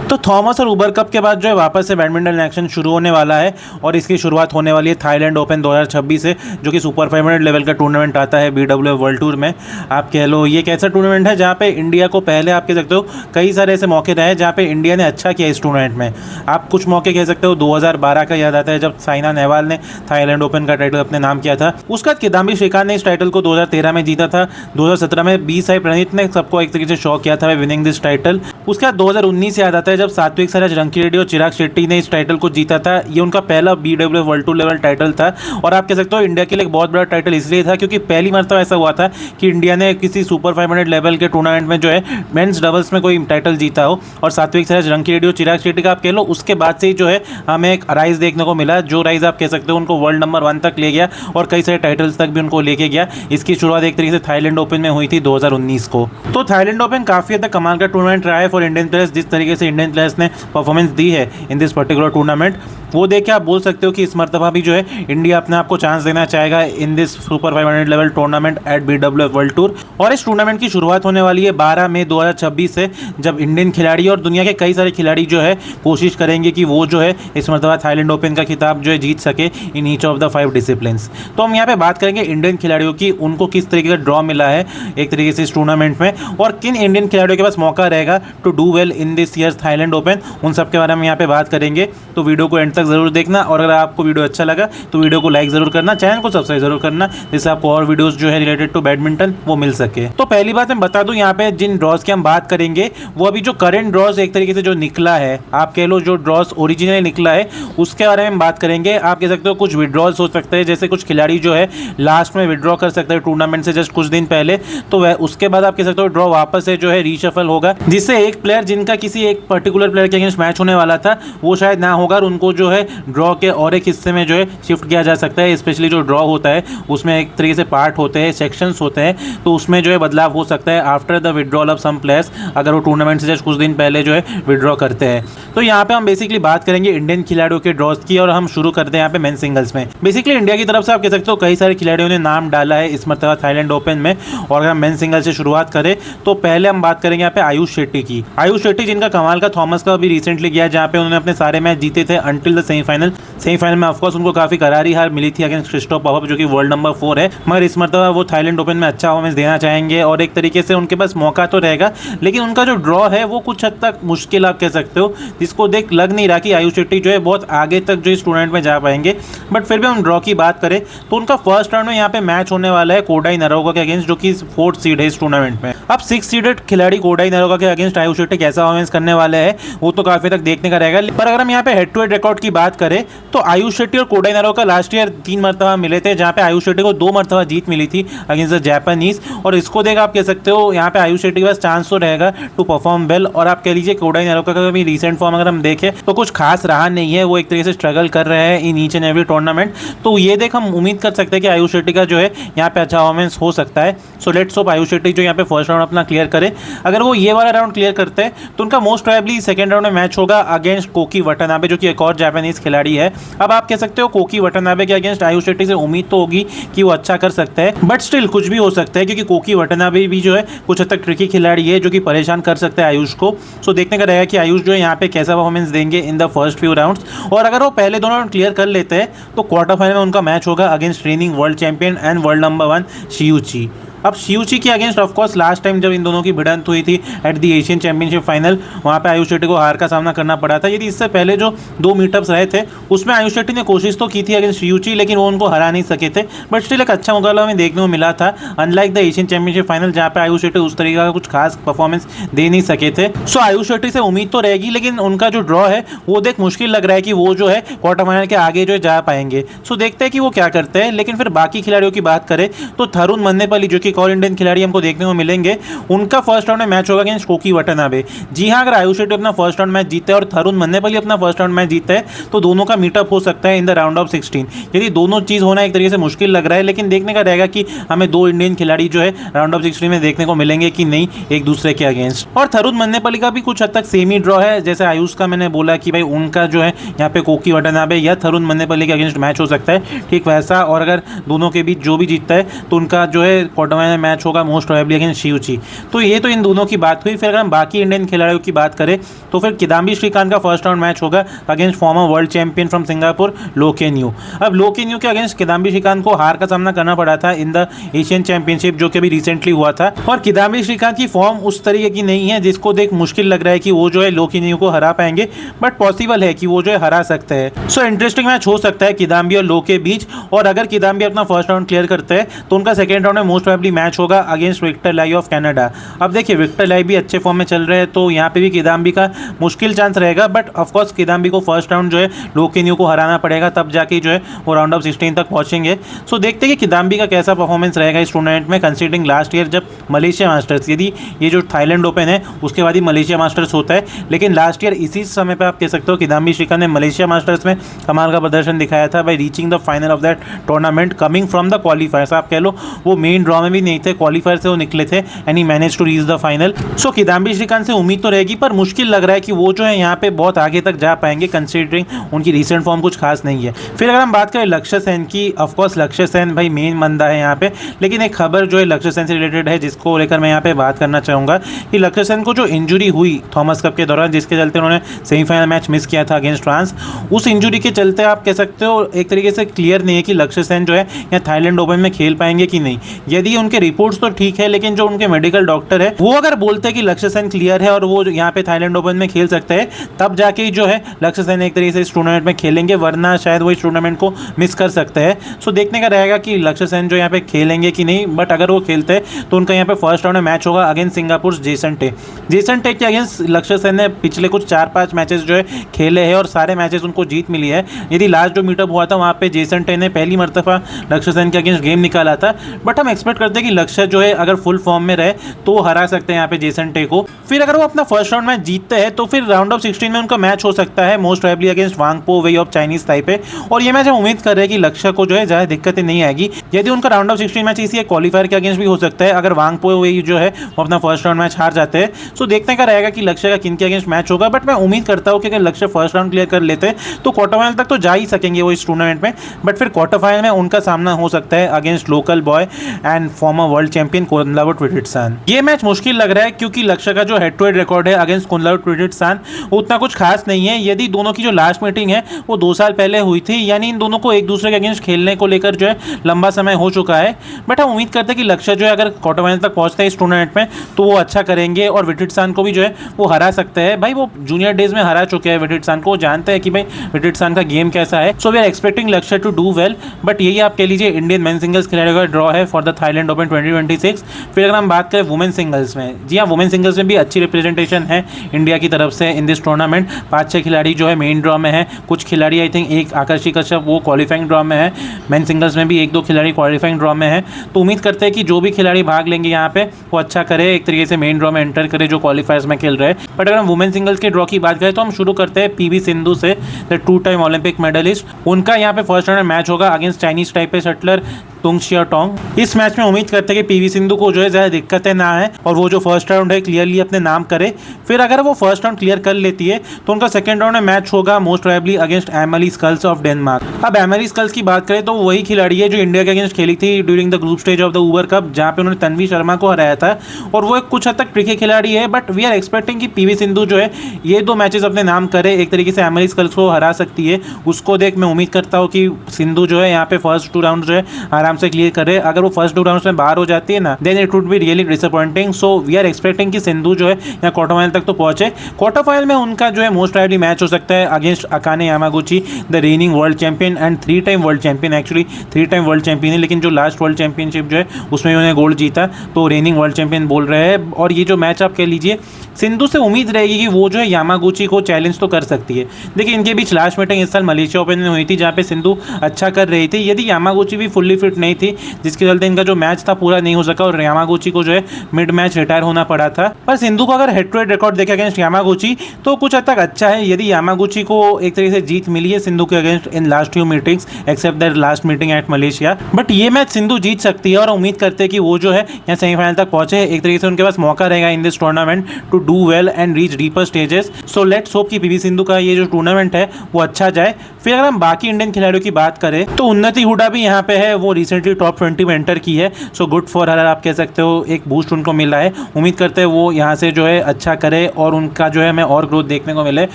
तो थॉमस और उबर कप के बाद जो है वापस से बैडमिंटन एक्शन शुरू होने वाला है और इसकी शुरुआत होने वाली है थाईलैंड ओपन 2026 से, जो कि सुपर 500 लेवल का टूर्नामेंट आता है BWF वर्ल्ड टूर में। आप कह लो ये एक ऐसा टूर्नामेंट है जहाँ पे इंडिया को पहले आप कह सकते हो कई सारे ऐसे मौके रहे जहाँ पे इंडिया ने अच्छा किया इस टूर्नामेंट में। आप कुछ मौके कह सकते हो 2012 का याद आता है जब साइना नेहवाल ने थाईलैंड ओपन का टाइटल अपने नाम किया था। उसके बाद किदाम्बी श्रीकांत ने इस टाइटल को 2013 में जीता था। 2017 में बी साई प्रणीत ने सबको एक तरीके से शॉक किया था विनिंग दिस टाइटल। उसके बाद 2019 याद आता है जब सात्विक साईराज रंकीरेड्डी और चिराग शेट्टी ने इस टाइटल को जीता था। ये उनका पहला BWF world tour level title था और आप कह सकते हो इंडिया के लिए एक बहुत बड़ा टाइटल इसलिए था क्योंकि पहली मरतबा ऐसा हुआ था कि इंडिया ने किसी सुपर 500 लेवल के टूर्नामेंट में जो है मेंस डबल्स में कोई टाइटल जीता हो। और सात्विक साईराज रंकीरेड्डी और चिराग शेट्टी का आप कह लो उसके बाद से ही जो है हमें एक राइज देखने को मिला, जो राइज आप कह सकते हो उनको वर्ल्ड नंबर 1 तक ले गया और कई सारे टाइटल्स तक भी उनको लेके गया। इसकी शुरुआत एक तरीके से थाईलैंड ओपन में हुई थी 2019 को। तो थाईलैंड ओपन काफी हद तक कमाल का टूर्नामेंट रहा है फॉर इंडियन प्लेयर्स। जिस तरीके से इंडियन प्लेयर्स ने परफॉर्मेंस दी है इन दिस पर्टिकुलर टूर्नामेंट, वो देख के आप बोल सकते हो कि इस मरतबा भी जो है इंडिया अपने आप को चांस देना चाहेगा in this super 500 level tournament at BWF world tour. और इस टूर्नामेंट की शुरुआत होने वाली है 12 मई 2026 से, जब इंडियन खिलाड़ी और दुनिया के कई सारे खिलाड़ी जो है कोशिश करेंगे कि वो जो है इस मरतबा थाईलैंड ओपन का खिताब जो है जीत सके in each of the 5 disciplines. तो हम यहाँ पे बात करेंगे इंडियन खिलाड़ियों की, उनको किस तरीके का ड्रॉ मिला है एक तरीके से इस टूर्नामेंट में और किन इंडियन खिलाड़ियों के पास मौका रहेगा to do well in this year's Thailand open, उन सब के बारे में यहाँ पे बात करेंगे। तो वीडियो को एंड तक जरूर देखना और अगर आपको वीडियो अच्छा लगा तो वीडियो को लाइक जरूर करना, चैनल को सब्सक्राइब जरूर करना जिससे आपको और वीडियोस जो है रिलेटेड टू बैडमिंटन वो मिल सके। तो पहली बात मैं बता दूं यहाँ पे जिन ड्रॉज की हम बात करेंगे वो अभी जो करंट ड्रॉज एक तरीके से जो निकला है, आप कह लो जो ड्रॉज ओरिजिनल निकला है उसके बारे में बात करेंगे। आप कह सकते हो कुछ विड्रॉल्स हो सकते हैं, जैसे कुछ खिलाड़ी जो है लास्ट में विड्रॉ कर सकते हैं टूर्नामेंट से जस्ट कुछ दिन पहले, तो वह उसके बाद आप कह सकते हो ड्रॉ वापस से जो है रीशफल होगा, जिससे एक प्लेयर जिनका किसी एक पर्टिकुलर प्लेयर के अगेंस्ट मैच होने वाला था वो शायद ना होगा और उनको जो है ड्रॉ के और एक हिस्से में जो है शिफ्ट किया जा सकता है। स्पेशली जो ड्रॉ होता है उसमें एक तरीके से पार्ट होते हैं, सेक्शंस होते हैं, तो उसमें जो है बदलाव हो सकता है after the withdrawal of some players, अगर वो टूर्नामेंट से जस्ट कुछ दिन पहले जो है विड्रॉ करते हैं। तो यहाँ पे हम बेसिकली बात करेंगे इंडियन खिलाड़ियों के ड्रॉज की और हम शुरू करते हैं यहाँ पे मेन सिंगल्स में। बेसिकली इंडिया की तरफ से आप कह सकते हो कई सारे खिलाड़ियों ने नाम डाला है इस मरतबा थाईलैंड ओपन में। और अगर हम मेन सिंगल से शुरुआत करें तो पहले हम बात करेंगे यहाँ पे आयुष शेट्टी की। आयुष शेट्टी जिनका कमाल का थॉमस का भी रिसेंटली गया जहाँ पे उन्होंने अपने सारे मैच जीते थे अंटिल द सेमीफाइनल में ऑफकोर्स उनको काफी करारी हार मिली थी अगेंस्ट क्रिस्टोफ पॉपअप जो कि वर्ल्ड नंबर 4 है, मगर इस मरतबा वो थाईलैंड ओपन में अच्छा परफॉर्मेंस देना चाहेंगे और एक तरीके से उनके पास मौका तो रहेगा, लेकिन उनका जो ड्रॉ है वो कुछ हद तक मुश्किल आप कह सकते हो, जिसको देख लग नहीं रहा कि आयुष शेट्टी जो है बहुत आगे तक जो इस टूर्नामेंट में जा पाएंगे। बट फिर भी हम ड्रॉ की बात करें तो उनका फर्स्ट राउंड में यहाँ पे मैच होने वाला है कोडाई नरोगा के अगेंस्ट जो कि 4th सीड है इस टूर्नामेंट में। अब 6 सीडेड खिलाड़ी कोडाई नरोगा के अगेंस्ट आयुष शेट्टी कैसा परफॉर्मेंस करने वाले हैं वो तो काफी तक देखने का रहेगा। पर अगर हम यहाँ पे हेड टू हेड रिकॉर्ड की बात करें तो आयुष शेट्टी और कोडाई नरोगा लास्ट ईयर 3 मरतबा मिले थे, जहाँ पे आयुष शेट्टी को 2 मरतबा जीत मिली थी अगेंस्ट द जापानीज। और इसको देख आप कह सकते हो यहाँ पे आयुष शेट्टी के पास चांस तो रहेगा टू परफॉर्म वेल। और आप कह लीजिए कोडाई नरोगा का भी रिसेंट फॉर्म अगर हम देखें तो कुछ खास रहा नहीं है, वो एक तरीके से स्ट्रगल कर रहे हैं in each and every tournament. तो ये देख हम उम्मीद कर सकते हैं कि आयुष शेट्टी का जो है यहाँ पे अच्छा परफॉर्मेंस हो सकता है। सो लेट्स होप आयुष शेट्टी जो यहाँ पे फर्स्ट राउंड अपना क्लियर करे। अगर वो ये वाला राउंड क्लियर करते हैं तो उनका मोस्ट प्रोबेबली सेकंड राउंड में मैच होगा अगेंस्ट कोकी वटानाबे जो कि एक और जापानीज खिलाड़ी है। अब आप कह सकते हो कोकी वटानाबे के अगेंस्ट आयुष शेट्टी से उम्मीद तो होगी कि वो अच्छा कर सकते हैं, बट स्टिल कुछ भी हो सकता है क्योंकि कोकी वटानाबे भी जो है कुछ हद तक ट्रिकी खिलाड़ी है जो कि परेशान कर सकते हैं आयुष को। सो देखने का रहेगा कि आयुष जो है यहाँ पे कैसा परफॉर्मेंस देंगे in the first few rounds. और अगर वो पहले दोनों राउंड क्लियर कर लेते हैं तो क्वार्टर फाइनल में उनका मैच होगा against training world champion and world number 1 शियुची। अब शियुची के अगेंस्ट ऑफकोर्स लास्ट टाइम जब इन दोनों की भिड़ंत हुई थी at the Asian championship final, वहाँ पे आयुष शेट्टी को हार का सामना करना पड़ा था। यदि इससे पहले जो 2 मीटअप्स रहे थे उसमें आयुष शेट्टी ने कोशिश तो की थी अगेंस्ट शियुची, लेकिन वो उनको हरा नहीं सके थे। बट स्टिल एक अच्छा मुकाबला हमें देखने को मिला था unlike the Asian championship final जहाँ पे आयुष शेट्टी उस तरीके का कुछ खास परफॉर्मेंस दे नहीं सके थे। सो आयुष शेट्टी से उम्मीद तो रहेगी, लेकिन उनका जो ड्रॉ है वो देख मुश्किल लग रहा है कि वो जो है क्वार्टर फाइनल के आगे जो जा पाएंगे। सो देखते हैं कि वो क्या करते हैं। लेकिन फिर बाकी खिलाड़ियों की बात करें तो थरुण मन्नेपल्ली जो कि एक और इंडियन खिलाड़ी को देखने को मिलेंगे, उनका फर्स्ट राउंड में मैच होगा अगेंस्ट कोकी वटानाबे। जी हां, अगर आयुष शेट्टी अपना फर्स्ट राउंड मैच जीते और थरुण मन्नेपल्ली अपना फर्स्ट राउंड मैच जीते हैं तो दोनों का मीटअप हो सकता है इन द राउंड ऑफ 16। यदि दोनों चीज होना एक तरीके से मुश्किल लग रहा है, लेकिन देखने का रहेगा कि हमें 2 इंडियन खिलाड़ी जो है राउंड ऑफ 16 में देखने को मिलेंगे कि नहीं एक दूसरे के अगेंस्ट। और थरुण मन्नेपल्ली का भी कुछ हद तक सेम ही ड्रॉ है जैसे आयुष का मैंने बोला कि भाई उनका जो है यहाँ पे कोकी वटानाबे या थरुण मन्नेपल्ली के अगेंस्ट मैच हो सकता है, ठीक वैसा। और अगर दोनों के बीच जो भी जीतता है तो उनका जो है क्वार्टर फाइनल मैच होगा मोस्ट प्रोबेबली अगेंस्ट शिवची। तो ये तो इन दोनों की बात हुई। फिर अगर हम बाकी इंडियन खिलाड़ियों की बात करें तो फिर किदाम्बी श्रीकांत का फर्स्ट राउंड मैच होगा against farmer world champion from Singapore low can you. अब लो केन यू के अगेंस्ट किदाम्बी श्रीकांत को हार का सामना करना पड़ा था इन द एशियन चैंपियनशिप जो कि अभी रिसेंटली हुआ था, और किदाम्बी श्रीकांत की फॉर्म उस तरीके की नहीं है जिसको देख मुश्किल लग रहा है कि वो जो है लो केन यू को हरा पाएंगे, बट पॉसिबल है कि वो जो है हरा सकते हैं। सो इंटरेस्टिंग मैच हो सकता है किदाम्बी और लो के बीच। और अगर किदाम्बी अपना फर्स्ट राउंड क्लियर करते हैं तो उनका सेकंड राउंड में मोस्ट प्रोबेबली मैच होगा against Victor Lai of Canada. अब देखिए विक्टर लाई भी अच्छे फॉर्म में चल रहे हैं, तो यहाँ पे भी किदाम्बी का मुश्किल चांस रहेगा, बट ऑफकोर्स किदाम्बी को फर्स्ट राउंड जो है लो केन यू को हराना पड़ेगा, तब जाके जो है वो राउंड ऑफ 16 तक पहुंचेंगे। सो देखते हैं कि किदाम्बी का कैसा परफॉर्मेंस रहेगा इस टूर्नामेंट में, कंसीडरिंग लास्ट ईयर जब मलेशिया मास्टर्स, यदि ये जो थाईलैंड ओपन है उसके बाद ही मलेशिया मास्टर्स होता है, लेकिन लास्ट ईयर इसी समय पे आप कह सकते हो किदाम्बी श्रीकांत ने मलेशिया मास्टर्स में कमाल का प्रदर्शन दिखाया था by reaching the final of that tournament coming from the क्वालिफायर्स। आप कह लो वो मेन ड्रॉ में भी नहीं थे, क्वालिफायर से वो निकले थे and he manage to reach the final. So Kidambi Srikanth से उम्मीद तो रहेगी, पर मुश्किल लग रहा है कि वो जो है यहाँ पे बहुत आगे तक जा पाएंगे कंसीडरिंग उनकी रिसेंट फॉर्म कुछ खास नहीं है। फिर अगर हम बात करें लक्ष्य सेन की, ऑफकोर्स लक्ष्य सेन भाई मेन बंदा है यहाँ पे, लेकिन एक खबर जो है लक्ष्य सेन से रिलेटेड है जिसको लेकर मैं यहाँ पे बात करना चाहूँगा कि लक्ष्य सेन को जो इंजरी हुई थॉमस कप के दौरान जिसके चलते उन्होंने सेमीफाइनल मैच मिस किया था अगेंस्ट फ्रांस, उस इंजरी के चलते आप कह सकते हो एक तरीके से क्लियर नहीं है कि लक्ष्य सेन जो है यहाँ थाईलैंड ओपन में खेल पाएंगे कि नहीं। यदि उनके रिपोर्ट्स तो ठीक है, लेकिन जो उनके मेडिकल डॉक्टर है वो अगर बोलते हैं कि लक्ष्य सेन क्लियर है और वो यहाँ पे थाईलैंड ओपन में खेल सकते हैं, तब जाके जो है लक्ष्य सेन एक तरीके से इस टूर्नामेंट में खेलेंगे, वरना शायद वो इस टूर्नामेंट को मिस कर सकते हैं। सो देखने का रहेगा कि लक्ष्य सेन जो यहाँ पे खेलेंगे कि नहीं, बट अगर वो खेलते हैं तो उनका यहाँ पे फर्स्ट राउंड में मैच होगा अगेंस्ट सिंगापुर जेसन टे। जेसन टे के अगेंस्ट लक्ष्य सेन ने पिछले कुछ 4-5 मैचेस जो है खेले हैं और सारे मैचेस उनको जीत मिली है। यदि लास्ट जो मीटअप हुआ था वहाँ पे जेसन टे ने पहली मरतबा लक्ष्य सेन के अगेंस्ट गेम निकाला था, बट हम एक्सपेक्ट करते हैं कि लक्ष्य जो है अगर फुल फॉर्म में रहे तो वो हरा सकते हैं यहाँ पे जेसन टे को। फिर अगर वो अपना फर्स्ट राउंड मैच जीतते हैं तो फिर राउंड ऑफ 16 में उनका मैच हो सकता है most probably against Wang Po Wei of Chinese Taipei, और ये मैच हम उम्मीद कर रहे हैं कि लक्ष्य को जो है ज़्यादा दिक्कतें नहीं आएगी। यदि उनका राउंड ऑफ 16 मैच इसी क्वालिफायर के अगेंस्ट भी हो सकता है अगर वांगपो वे जो है वो अपना फर्स्ट राउंड मैच हार जाते हैं। सो देखने का रहेगा कि लक्ष्य का किन के अगेंस्ट मैच होगा, बट मैं उम्मीद करता हूँ कि अगर लक्ष्य फर्स्ट राउंड क्लियर कर लेते हैं तो क्वार्टर फाइनल तक तो जा ही सकेंगे वो इस टूर्नामेंट में, बट फिर क्वार्टर फाइनल में उनका सामना हो सकता है against local boy and former world champion Kunlavut Vitidsarn. ये मैच मुश्किल लग रहा है क्योंकि लक्ष्य का जो हेड टू हेड रिकॉर्ड है अगेंस्ट कुनलावत विटिट्सन उतना कुछ खास नहीं है। यदि दोनों की जो लास्ट मीटिंग है वो 2 साल पहले हुई थी, यानी इन दोनों को एक दूसरे के अगेंस्ट खेलने को लेकर जो है लंबा समय हो चुका है, बट हम उम्मीद करते हैं कि लक्ष्य जो है अगर क्वार्टर फाइनल तक पहुंचते हैं इस टूर्नामेंट में तो वो अच्छा करेंगे और विटिट्सन को भी जो है वो हरा सकते हैं। भाई वो जूनियर डेज में हरा चुके हैं विटिट्सन को, जानते हैं कि भाई विटिट्सन का गेम कैसा है। सो वी आर एक्सपेक्टिंग लक्ष्य टू डू वेल, बट यही आप कह लीजिए इंडियन मेन सिंगल्स खिलाड़ियों का ड्रॉ है फॉर द थाईलैंड ओपन 2026। फिर अगर हम बात करें वुमेन सिंगल्स में, जी हाँ वुमेन सिंगल्स में भी अच्छी रिप्रेजेंटेशन है इंडिया की तरफ से इन दिस टूर्नामेंट। 5-6 खिलाड़ी जो है मेन ड्रॉ में है, कुछ खिलाड़ी आई थिंक एक आकर्षी कश्यप वो क्वालिफाइंग ड्रॉ में है, मेन सिंगल्स में भी 1-2 खिलाड़ी क्वालिफाइंग ड्रॉ में है। तो उम्मीद करते हैं कि जो भी खिलाड़ी भाग लेंगे यहाँ पे वो अच्छा करे, एक तरीके से मेन ड्रॉ में एंटर करे जो क्वालिफायर्स में खेल रहे हैं। बट अगर हम वुमेन सिंगल्स के ड्रॉ की बात करें तो हम शुरू करते हैं पीवी सिंधु से, द 2 टाइम ओलंपिक मेडलिस्ट। उनका यहाँ पे फर्स्ट राउंड में मैच होगा अगेंस्ट चाइनीज टाइपे शटलर तुंग शियाटोंग। इस मैच में उम्मीद करते हैं कि पीवी सिंधु को जो है ज़्यादा दिक्कतें ना आए और वो जो फर्स्ट राउंड है क्लियरली अपने नाम करे। फिर अगर वो फर्स्ट राउंड क्लियर कर लेती है तो उनका सेकंड राउंड में मैच होगा most probably against Emily Schulz of Denmark. अब एमिली स्कल्स की बात करें तो वही खिलाड़ी है जो इंडिया के अगेंस्ट खेली थी during the group stage of the Uber cup, जहाँ पे उन्होंने तन्वी शर्मा को हराया था, और वो एक कुछ हद तक ट्रिकी खिलाड़ी है। बट वी आर एक्सपेक्टिंग कि पीवी सिंधु जो है ये 2 मैचेस अपने नाम करे, एक तरीके से एमिली स्कल्स को हरा सकती है। उसको देख मैं उम्मीद करता हूँ कि सिंधु जो है यहाँ पे फर्स्ट 2 राउंड जो है आराम से क्लियर करे। अगर वो फर्स्ट 2 राउंड्स में बाहर हो जाती है ना, then it would be really disappointing. So we are expecting कि सिंधु जो है यहाँ क्वार्टर फाइनल तक तो पहुंचे। क्वार्टर फाइनल में उनका जो है मोस्ट प्रोबेबली मैच हो सकता है against Akane Yamaguchi, the raining world champion and 3 time world champion. Actually 3 time world champion है, लेकिन जो लास्ट वर्ल्ड चैंपियनशिप जो है उसमें उन्होंने गोल्ड जीता, तो रेनिंग वर्ल्ड चैंपियन बोल रहे हैं। और ये जो मैच आप कह लीजिए सिंधु से उम्मीद रहेगी कि वो जो है यामागुची को चैलेंज तो कर सकती है। देखिए इनके बीच लास्ट मीटिंग इस साल मलेशिया ओपन में हुई थी जहाँ पे सिंधु अच्छा कर रही थी। यदि यामागुची भी फुल्ली फिट नहीं थी जिसके चलते इनका जो मैच था पूरा नहीं हो सका और यामागुची को जो है मिड मैच रिटायर होना पड़ा था। पर सिंधु को अगर हेड टू हेड रिकॉर्ड देखे अगेंस्ट यामागुची तो कुछ हद तक अच्छा है। यदि यामागुची को एक तरीके से जीत मिली है सिंधु के against in last few meetings except that last meeting at Malaysia, but ये मैच सिंधु जीत सकती है और उम्मीद करते हैं कि वो जो है यहाँ सेमीफाइनल तक पहुंचे। एक तरीके से उनके पास मौका रहेगा in this tournament to do well and reach deeper stages. So let's hope कि पीवी सिंधु का ये जो टूर्नामेंट है वो अच्छा जाए। फिर अगर हम बाकी इंडियन खिलाड़ियों की बात करें तो उन्नति हुडा भी यहाँ पे है। वो रिसेंटली टॉप 20 में एंटर की है, सो गुड फॉर हर, आप कह सकते हो एक बूस्ट उनको मिला है। उम्मीद करते हैं वो यहाँ से जो है अच्छा करे और उनका जो है हमें और ग्रोथ देखने को मिले।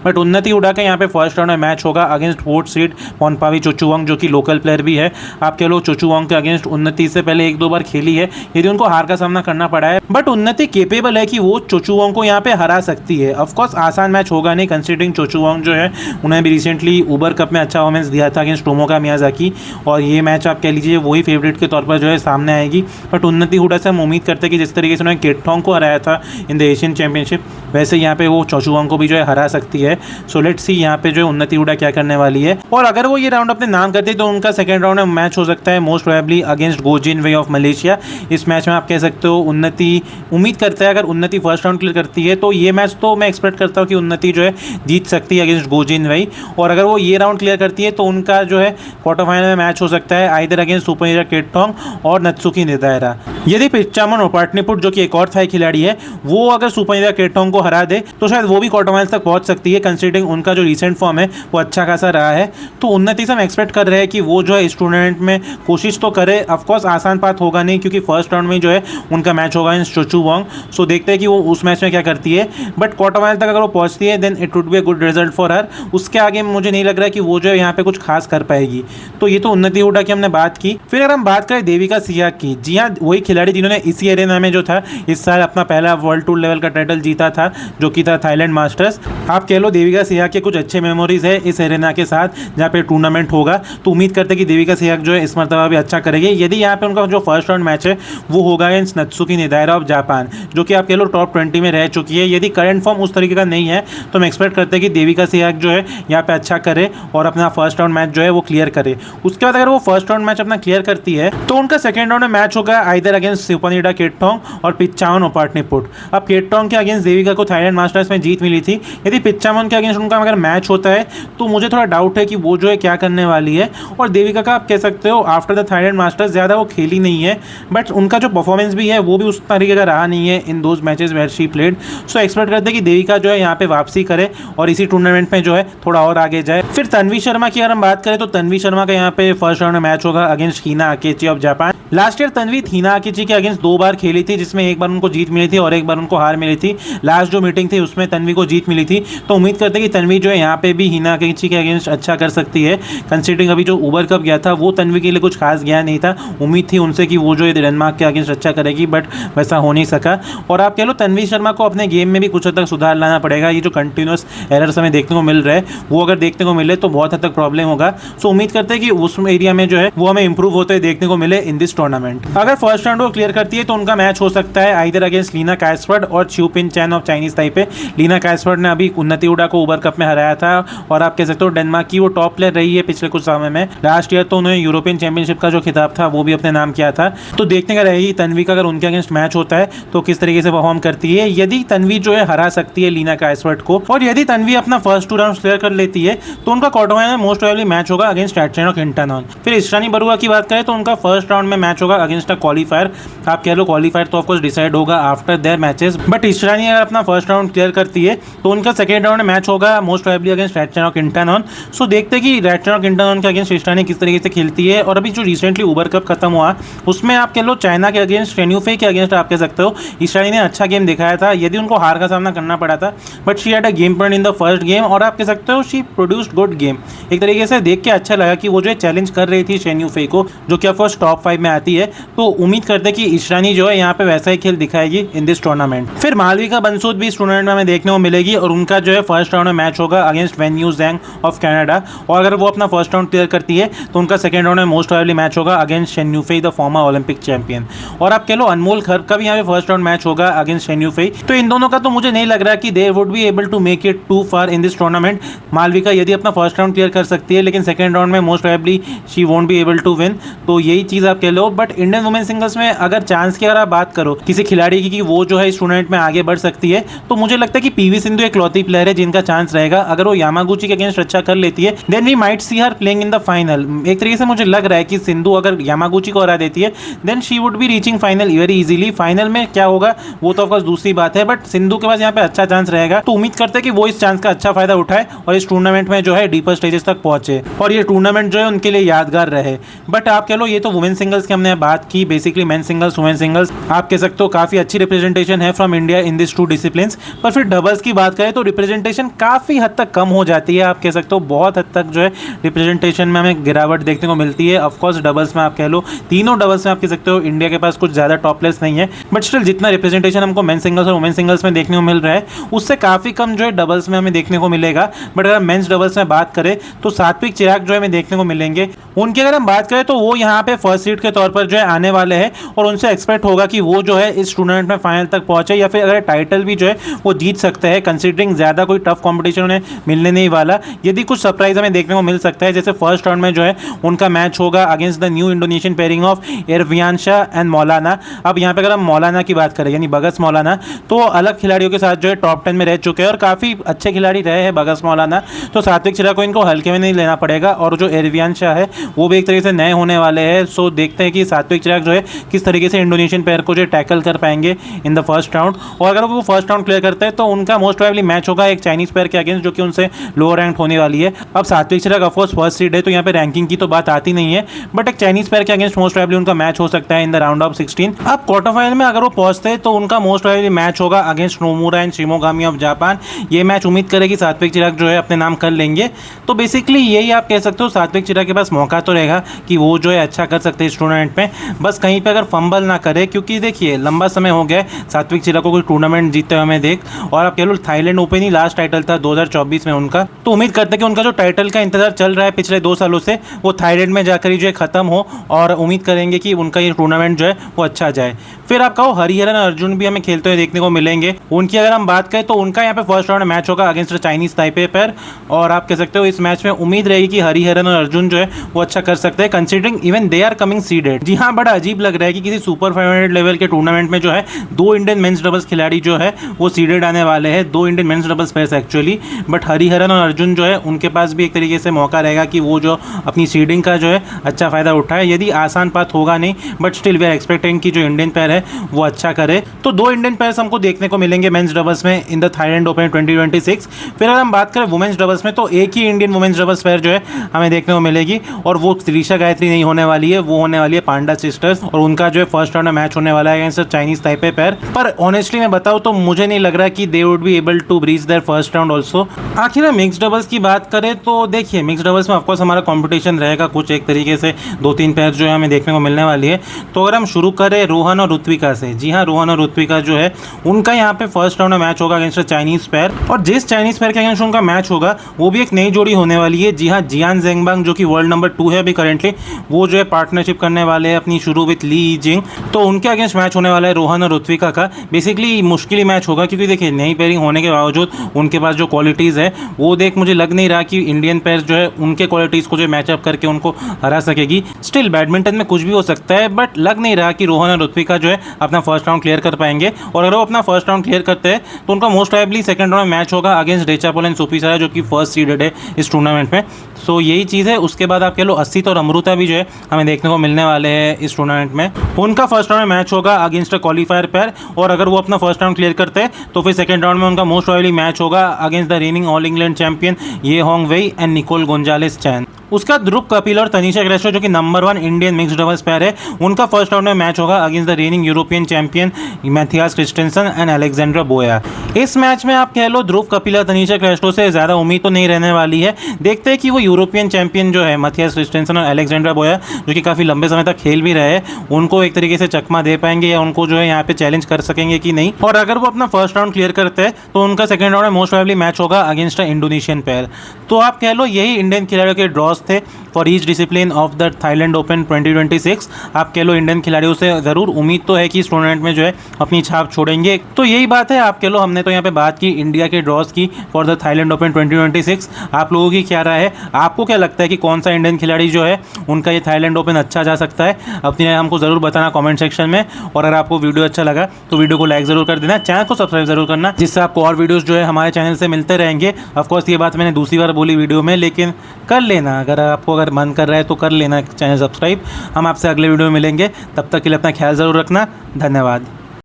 बट उन्नति हुडा का यहाँ पे फर्स्ट राउंड में मैच होगा अगेंस्ट फोर्थ सीड पोनपावी चोचुवोंग, जो कि लोकल प्लेयर भी है। आप कह लो चोचुवोंग के अगेंस्ट उन्नति से पहले 1-2 बार खेली है, यदि उनको हार का सामना करना पड़ा है, बट उन्नति केपेबल है कि वो चोचुवोंग को यहाँ पे हरा सकती है। ऑफकोर्स आसान मैच होगा नहीं, कंसिडरिंग चोचुवोंग जो है उन्हें भी रिसेंटली उबर कप में अच्छा परफॉर्मेंस दिया था अगेंस्ट टोमोका मियाजाकी, और ये मैच आप कह लीजिए वही फेवरेट के तौर पर जो है सामने आएगी। बट उन्नति हुडा से हम उम्मीद करते हैं कि जिस तरीके से उन्होंने केटोंग को हराया था इन द एशियन चैंपियनशिप, वैसे यहाँ पे वो चोचुवोंग को भी जो है हरा सकती है। सो लेट्स सी यहाँ पे जो है उन्नति हुडा क्या करने वाली है, और अगर वो ये राउंड अपने नाम करते तो उनका सेकंड राउंड में मैच हो सकता है मोस्ट प्रोबेबली अगेंस्ट गो जिन वेई ऑफ मलेशिया। इस मैच में आप कह सकते हो उन्नति उम्मीद करता है अगर उन्नति फर्स्ट राउंड क्लियर करती है तो ये मैच तो मैं एक्सपेक्ट करता हूँ कि उन्नति जो है जीत सकती है अगेंस्ट गो जिन वेई, और अगर वो ये राउंड क्लियर करती है तो उनका जो है क्वार्टर फाइनल में मैच हो सकता है आइदर अगेंस्ट सुपरनीरा केटोंग और नत्सुकी निदायरा। यदि पिच्चामन और पाटनीपुट जो कि एक और थाई खिलाड़ी है वो अगर सुपरनीरा केटोंग को हरा दे तो शायद वो भी क्वार्टर फाइनल तक पहुंच सकती है, कंसीडरिंग उनका जो रिसेंट फॉर्म है वो अच्छा खासा रहा है। तो उन्नति से हम एक्सपेक्ट कर रहे हैं कि वो जो है इस टूर्नामेंट में कोशिश तो करे। ऑफकोर्स आसान बात होगा नहीं क्योंकि फर्स्ट राउंड में जो है उनका मैच होगा इन चोचुवोंग, सो देखते हैं कि वो उस मैच में क्या करती है। बट क्वार्टर फाइनल तक अगर वो पहुंचती है then it would be a good result for her. उसके आगे मुझे नहीं लग रहा है कि वो जो है यहाँ पे कुछ खास कर पाएगी। तो ये तो उन्नति हुडा की हमने बात की। फिर अगर हम बात करें देविका सिहाग की, जी हाँ वही खिलाड़ी जिन्होंने इसी एरेना में जो था इस साल अपना पहला वर्ल्ड टूर लेवल का टाइटल जीता था जो कि था थाईलैंड मास्टर्स। आप कह लो देविका सिहाग के कुछ अच्छे मेमोरीज है इस एरेना के साथ जहाँ पे टूर्नामेंट होगा, तो उम्मीद करते हैं कि देविका सिहाग जो है इस मरतबा भी अच्छा करेगी। यदि यहाँ पे उनका जो फर्स्ट राउंड मैच है वो होगा अगेंस्ट नत्सुकी निदायरा ऑफ जापान, जो कि आप कह लो टॉप 20 में रह चुकी है। यदि करंट फॉर्म उस तरीके का नहीं है तो हम एक्सपेक्ट करते हैं कि देविका सिहाग जो है यहाँ पे अच्छा करे और अपना फर्स्ट राउंड मैच जो है वो क्लियर करे। उसके बाद अगर वो फर्स्ट राउंड मैच अपना क्लियर करती है तो उनका सेकंड राउंड में मैच होगा आइदर अगेंस्ट सुपरनीरा केटोंग और पिच्चामन पाटनीपुट। अब केटोंग के अगेंस्ट देविका को थाईलैंड मास्टर्स में जीत मिली थी, यदि पिच्चामन के अगेंस्ट उनका अगर मैच होता है तो मुझे थोड़ा डाउट है कि वो जो है क्या करने वाली है। और देविका का आप कह सकते हो आफ्टर द थाईलैंड मास्टर्स ज़्यादा वो खेली नहीं है, बट उनका जो परफॉर्मेंस भी है वो भी उस तरीके का रहा नहीं है in those matches where she played. So expect करते हैं कि देविका जो है यहाँ पे वापसी करे और इसी टूर्नामेंट में जो है थोड़ा और आगे जाए। फिर तन्वी शर्मा की अगर हम बात करें तो तन्वी शर्मा का यहाँ पे फर्स्ट राउंड में मैच होगा against Hina Akechi of Japan. Last year Tanvi Hina Akechi के अगेंस्ट 2 बार खेली थी जिसमें एक बार उनको जीत मिली थी और एक बार उनको हार मिली थी। लास्ट जो मीटिंग थी उसमें तन्वी को जीत मिली थी, तो उम्मीद करते हैं कि तन्वी जो है यहाँ पे भी हिना आकेची के अगेंस्ट अच्छा कर सकती है। कंसीडरिंग अभी जो उबर कप गया था वो तन्वी के लिए कुछ खास गया नहीं था, उम्मीद थी उनसे कि वो जो है डेनमार्क के अगेंस्ट अच्छा करेगी, बट वैसा हो नहीं सका। और आप कह लो तन्वी शर्मा को अपने गेम में भी कुछ हद तक सुधार लाना पड़ेगा। ये जो कंटिन्यूस एरर्स हमें देखने को मिल रहा है वो अगर देखने को मिले तो बहुत हद तक प्रॉब्लम होगा। सो उम्मीद करते हैं कि उस एरिया में जो है वो हमें इंप्रूव होते देखने को मिले इन दिस टूर्नामेंट। अगर फर्स्ट राउंड वो क्लियर करती है तो उनका मैच हो सकता है आइदर अगेंस्ट लीना कायस्फर्ड और Chiu Pin Chian of Chinese Taipei. Line Kjaersfeldt ने अभी उन्नति हुडा को उबर कप में हराया था और आप कह सकते हो डेनमार्क की वो टॉप प्लेयर रही है पिछले कुछ समय में। लास्ट ईयर तो उन्होंने यूरोपियन चैंपियनशिप का जो खिताब था वो भी अपने नाम किया था। तो देखने का रहेगी तन्वी का अगर उनके अगेंस्ट मैच होता है तो किस तरीके से परफॉर्म करती है। यदि तन्वी जो है हरा सकती है लीना कायस्फर्ड को और यदि तन्वी अपना फर्स्ट 2 राउंड क्लियर कर लेती है तो उनका क्वार्टर फाइनल में मोस्ट प्रोबेबली मैच होगा अगेंस्ट रैटचेनोक इंटरनॉन। फिर ईशानी बरुआ की बात करें तो उनका फर्स्ट राउंड में मैच होगा अगेंस्ट अ क्वालीफायर। आप कह लो क्वालीफायर तो ऑफकोर्स डिसाइड होगा after their matches, but Ishani अगर अपना फर्स्ट राउंड क्लियर करती है तो उनका सेकंड राउंड में मैच होगा मोस्ट प्रोबेबली अगेंस्ट रैटचेनोक इंटरनॉन। सो देखते हैं कि रैटचेनोक इंटरनॉन के अगेंस्ट ईशानी किस तरीके से खेलती है। और अभी जो रिसेंटली उबर कप खत्म हुआ उसमें आप कह लो चाइना के अगेंस्ट शेन्यूफे के अगेंस्ट आप कह सकते हो ईशानी ने अच्छा गेम दिखाया था। यदि उनको हार का सामना करना पड़ा था but she had a game plan in the first game और आप कह सकते हो शी प्रोड्यूस्ड गुड गेम। एक तरीके से देख के अच्छा लगा कि वो जो चैलेंज कर रही थी शेन्यूफे को जो कि ऑफकोर्स टॉप 5 में आती है। तो उम्मीद करते हैं कि ईशानी जो है यहाँ पे वैसा ही खेल दिखाएगी इन दिस टूर्नामेंट। फिर मालविका बंसूद भी इस टूर्नामेंट में हमें देखने को मिलेगी और उनका जो है फर्स्ट राउंड में मैच होगा against Wen Yu Zhang of Canada. और अगर वो अपना फर्स्ट राउंड क्लियर करती है तो उनका सेकंड राउंड में मोस्ट प्रोबेबली मैच होगा against Chen Yufei the former Olympic champion. और आप कह लो अनमोल खर्ब का भी यहाँ पे फर्स्ट राउंड मैच होगा अगेंस्ट शेन्यूफे। तो इन दोनों का तो मुझे नहीं लग रहा कि they would be able to make it too far in this tournament. Malvika यदि अपना फर्स्ट राउंड क्लियर कर सकती है लेकिन सेकंड राउंड में most probably she won't be able to win, तो यही चीज़ आप कह लो। बट इंडियन वुमेन सिंगल्स में अगर चांस की अगर आप बात करो किसी खिलाड़ी की कि वो जो है इस टूर्नामेंट में आगे बढ़ सकती है तो मुझे लगता है कि पीवी सिंधु एक लौती प्लेयर है जिनका चांस रहेगा। अगर वो यामागुची के अगेंस्ट अच्छा कर लेती है then we might see her playing in the final. एक तरीके से मुझे लग रहा है कि सिंधु अगर यामागुची को हरा देती है then she would be reaching final very easily. Final में क्या होगा वो तो ऑफकोर्स दूसरी बात है, बट सिंधु के पास यहाँ पे अच्छा चांस रहेगा। तो उम्मीद करते हैं कि वो इस चांस का अच्छा फायदा उठाए और इस टूर्नामेंट में जो है डीपर स्टेजेस तक तक पहुंचे और ये टूर्नामेंट जो है उनके लिए यादगार रहे। बट आप कह लो ये तो वुमेन सिंगल्स की हमने बात की, basically main singles women singles आप कह सकते हो काफ़ी अच्छी रिप्रेजेंटेशन है from India in this 2 disciplines. पर फिर डबल्स की बात करें तो रिप्रेजेंटेशन काफ़ी हद तक कम हो जाती है, आप कह सकते हो बहुत हद तक जो है रिप्रेजेंटेशन में हमें गिरावट देखने को मिलती है। ऑफकोर्स डबल्स में आप कह लो, तीनों डबल्स में आप कह सकते हो इंडिया के पास कुछ ज़्यादा टॉप प्लेयर्स नहीं है, बट स्टिल जितना रिप्रेजेंटेशन हमको मेन सिंगल्स और वुमेन सिंगल्स में देखने को मिल रहा है उससे काफ़ी कम जो है डबल्स में हमें देखने को मिलेगा। बट अगर मेंस डबल्स में बात करें तो सात्विक चिराग जो है हमें देखने को मिलेंगे। उनकी अगर हम बात करें तो वो यहाँ पे फर्स्ट सीड के तौर पर जो है आने वाले हैं और उनसे एक्सपेक्ट होगा कि वो जो है इस टूर्नामेंट में फाइनल तक पहुंचे या फिर अगर टाइटल भी जो है वो जीत सकते हैं, कंसीडरिंग ज़्यादा कोई टफ कंपटीशन उन्हें मिलने नहीं वाला। यदि कुछ सरप्राइज हमें देखने को मिल सकता है, जैसे फर्स्ट राउंड में जो है उनका मैच होगा against the new Indonesian pairing of Irvian and Maulana. अब यहाँ पे अगर हम मौलाना की बात करें यानी बगस मौलाना, तो अलग खिलाड़ियों के साथ जो है टॉप 10 में रह चुके हैं और काफ़ी अच्छे खिलाड़ी रहे हैं बगस मौलाना, तो सात्विक चिराग को इनको हल्के में नहीं लेना पड़ेगा। और जो इरवियान है वो भी एक तरीके से नए होने वाले हैं, सो देखते हैं कि सात्विक चिराग जो है किस तरीके से इंडोनेशियन पेयर को जो टैकल कर पाएंगे इन द फर्स्ट राउंड। और अगर वो फर्स्ट राउंड क्लियर करते हैं तो उनका मोस्ट प्रोबेबली मैच होगा एक चाइनीज पेयर के अगेंस्ट जो कि उनसे लोअर रैंक होने वाली है। अब Satwik Chirag of course first seed है तो यहाँ पे रैंकिंग की तो बात आती नहीं है, बट एक चाइनीज पेयर के अगेंस्ट मोस्ट प्रोबेबली उनका मैच हो सकता है इन द राउंड ऑफ 16। अब क्वार्टर फाइनल में अगर वो पहुंचते हैं तो उनका मोस्ट प्रोबेबली मैच होगा against Nomura and Shimogami of Japan. ये मैच उम्मीद करेगी सात्विक चिराग जो है अपने नाम कर लेंगे। तो बेसिकली यही आप कह सकते हो, सात्विक चिराग के पास मौका तो रहेगा कि वो जो है अच्छा कर सकते हैं इस टूर्नामेंट में, बस कहीं पे अगर फंबल ना करे, क्योंकि देखिए लंबा समय हो गया सात्विक चिराग को कोई टूर्नामेंट जीतते हुए हमें देख। और आप कह लो थाईलैंड ओपन ही लास्ट टाइटल था 2024 में उनका, तो उम्मीद करते हैं कि उनका जो टाइटल का इंतजार चल रहा है पिछले 2 सालों से वो थाईलैंड में जाकर ही जो है खत्म हो, और उम्मीद करेंगे कि उनका ये टूर्नामेंट जो है वो अच्छा जाए। फिर आप कहो हरिहरन अर्जुन भी हमें खेलते हुए देखने को मिलेंगे। उनकी अगर हम बात करें तो उनका यहाँ पे फर्स्ट राउंड मैच होगा अगेंस्ट चाइनीज ताइपे पर, और आप कह सकते हो इस मैच में उम्मीद रहेगी कि हरिहरन और अर्जुन जो है वो अच्छा कर सकते हैं, considering even they are coming seeded. जी हाँ, बड़ा अजीब लग रहा है कि किसी सुपर 500 लेवल के टूर्नामेंट में जो है 2 इंडियन मेंस डबल्स खिलाड़ी जो है वो सीडेड आने वाले हैं, 2 Indian men's doubles players actually. But Hariharan और अर्जुन जो है उनके पास भी एक तरीके से मौका रहेगा कि वो जो अपनी सीडिंग का जो है अच्छा फ़ायदा उठाए। यदि आसान बात होगा नहीं, but still we are expecting कि जो इंडियन पेयर है वो अच्छा करे। तो 2 इंडियन पेयर्स हमको देखने को मिलेंगे मेंस डबल्स में इन द थाईलैंड ओपन 2026। फिर अगर हम बात करें वुमेन्स डबल्स में तो एक ही इंडियन वुमेन्स डबल्स पेयर जो है हमें देखने को मिलेगी, और वो त्रिशा गायत्री नहीं होने वाली है, वो होने वाली है पांडा सिस्टर्स, और उनका जो है फर्स्ट राउंड में मैच होने वाला है अगेंस्ट चाइनीज ताइपे पेयर। पर ऑनेस्टली मैं बताऊं तो मुझे नहीं लग रहा कि they would be able to breach their first round also. आखिर मिक्स डबल्स की बात करें तो देखिए मिक्स डबल्स में ऑफकोर्स हमारा कॉम्पिटिशन रहेगा, कुछ एक तरीके से 2-3 पेयर जो है हमें देखने को मिलने वाली है। तो अगर हम शुरू करें रोहन और ऋत्विका से, जी हाँ, रोहन और ऋत्विका जो है उनका यहाँ पे फर्स्ट राउंड में मैच होगा अगेंस्ट चाइनीज पेयर, और जिस चाइनीज पेयर के अगेंस्ट उनका मैच होगा वो भी एक नई जोड़ी होने वाली है। जी हाँ, जियान जेंगबांग जो कि वर्ल्ड नंबर 2 है अभी करेंटली, वो जो है पार्टनरशिप करने वाले हैं अपनी शुरू विथ ली जिंग, तो उनके अगेंस्ट मैच होने वाला है रोहन और ऋत्विका का। बेसिकली मुश्किल ही मैच होगा क्योंकि देखिए नई पेयरिंग होने के बावजूद उनके पास जो क्वालिटीज़ है वो देख मुझे लग नहीं रहा कि इंडियन पेयर जो है उनके क्वालिटीज़ को जो मैचअप करके उनको हरा सकेगी। स्टिल बैडमिंटन में कुछ भी हो सकता है, बट लग नहीं रहा कि रोहन और ऋत्विका जो है अपना फर्स्ट राउंड क्लियर कर पाएंगे। और अगर वो अपना फर्स्ट राउंड क्लियर करते हैं तो उनका मोस्ट प्रोबेबली सेकंड राउंड में मैच होगा अगेंस्ट डेचापोल एंड सुपीसारा जो कि फर्स्ट सीडेड है इस टूर्नामेंट में। सो यही चीज़ है। उसके बाद आप कह लो असित और अमृता भी जो है हमें देखने को मिलने वाले हैं इस टूर्नामेंट में। उनका फर्स्ट राउंड में मैच होगा अगेंस्ट अ क्वालिफायर पेयर, और अगर वो अपना फर्स्ट राउंड क्लियर करते हैं तो फिर सेकंड राउंड में उनका मोस्ट प्रोबेबली मैच होगा against the reigning All England champion Ye Hong Wei and Nicole Gonzales Chan. उसका ध्रुव कपिल और तनिषा क्रेस्टो जो कि number 1 Indian mixed doubles pair है, उनका फर्स्ट राउंड में मैच होगा against the reigning European champion Mathias Christiansen and Alexandra Boje. इस match में आप कह लो ध्रुव कपिल और तनिषा क्रेस्टो से ज़्यादा उम्मीद तो नहीं रहने वाली है। देखते हैं कि वो यूरोपियन चैंपियन जो है मैथियास क्रिस्टेंसन और अलेक्जेंड्रा बोया जो कि काफ़ी लंबे समय तक खेल भी रहे हैं, उनको एक तरीके से चकमा दे पाएंगे या उनको जो है यहाँ पे चैलेंज कर सकेंगे कि नहीं। और अगर वो अपना फर्स्ट राउंड क्लियर करते हैं तो उनका सेकंड राउंड में मोस्ट प्रोबेबली मैच होगा अगेंस्ट इंडोनेशियन पेयर। तो आप कह लो यही इंडियन खिलाड़ियों के ड्रॉज थे for each discipline of the Thailand open 2026। आप कह लो इंडियन खिलाड़ियों से ज़रूर उम्मीद तो है कि इस टूर्नामेंट में जो है अपनी छाप छोड़ेंगे। तो यही बात है। आप कह लो हमने तो यहाँ पे बात की इंडिया के ड्रॉज की फॉर द थाईलैंड ओपन 2026। आप लोगों की क्या राय है? आपको क्या लगता है कि कौन सा इंडियन खिलाड़ी जो है उनका ये थाईलैंड ओपन अच्छा जा सकता है? अपनी राय हमको ज़रूर बताना कॉमेंट सेक्शन में। और अगर आपको वीडियो अच्छा लगा तो वीडियो को लाइक ज़रूर कर देना, चैनल को सब्सक्राइब ज़रूर करना, जिससे आपको और वीडियोज़ जो है हमारे चैनल से मिलते रहेंगे। ऑफकोर्स ये बात मैंने दूसरी बार बोली वीडियो में, लेकिन कर लेना अगर आपको अगर मन कर रहा है तो कर लेना चैनल सब्सक्राइब। हम आपसे अगले वीडियो में मिलेंगे, तब तक के लिए अपना ख्याल ज़रूर रखना। धन्यवाद।